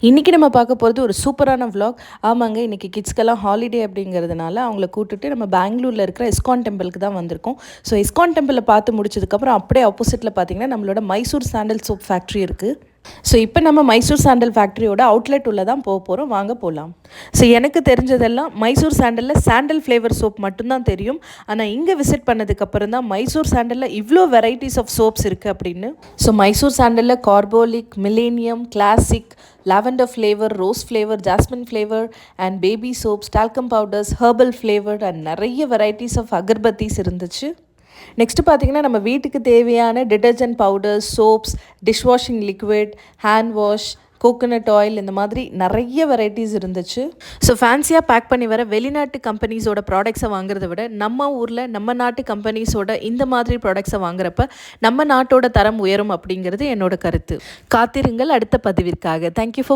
இன்றைக்கி நம்ம பார்க்க போகிறது ஒரு சூப்பரான விலாக். ஆமாங்க, இன்றைக்கி கிட்ஸ்க்கெல்லாம் ஹாலிடே அப்படிங்கிறதுனால அவங்கள கூப்பிட்டுட்டு நம்ம பெங்களூரில் இருக்கிற இஸ்கான் டெம்பிளுக்கு தான் வந்திருக்கோம். ஸோ இஸ்கான் டெம்பிளில் பார்த்து முடிச்சதுக்கப்புறம் அப்படியே ஆப்போசிட்டில் பார்த்தீங்கன்னா நம்மளோட மைசூர் சாண்டல் சோப் ஃபேக்ட்ரி இருக்குது. ஸோ இப்போ நம்ம மைசூர் சாண்டல் ஃபேக்ட்ரியோட அவுட்லெட் உள்ள தான் போக போகிறோம். வாங்க போகலாம். ஸோ எனக்கு தெரிஞ்சதெல்லாம் மைசூர் சாண்டலில் சாண்டல் ஃப்ளேவர் சோப் மட்டும்தான் தெரியும். ஆனால் இங்கே விசிட் பண்ணதுக்கப்புறம் தான் மைசூர் சாண்டலில் இவ்வளோ வெரைட்டிஸ் ஆஃப் சோப்ஸ் இருக்குது அப்படின்னு. ஸோ மைசூர் சாண்டலில் carbolic, millennium, classic, lavender flavour, rose flavour, jasmine flavour and baby soaps, talcum powders, herbal flavour and நிறைய வெரைட்டிஸ் ஆஃப் அகர்பத்திஸ் இருந்துச்சு. நெக்ஸ்ட்டு பார்த்திங்கன்னா நம்ம வீட்டுக்கு தேவையான detergent powders, soaps, dishwashing liquid, hand wash, coconut oil, இந்த மாதிரி நிறைய வெரைட்டிஸ் இருந்துச்சு. ஸோ ஃபேன்சியாக பேக் பண்ணி வர வெளிநாட்டு கம்பெனிஸோட ப்ராடக்ட்ஸை வாங்குறத விட நம்ம ஊரில் நம்ம நாட்டு கம்பெனிஸோட இந்த மாதிரி ப்ராடக்ட்ஸை வாங்குறப்ப நம்ம நாட்டோட தரம் உயரும் அப்படிங்கிறது என்னோட கருத்து. காத்திருங்கள் அடுத்த பதிவிற்காக. Thank you for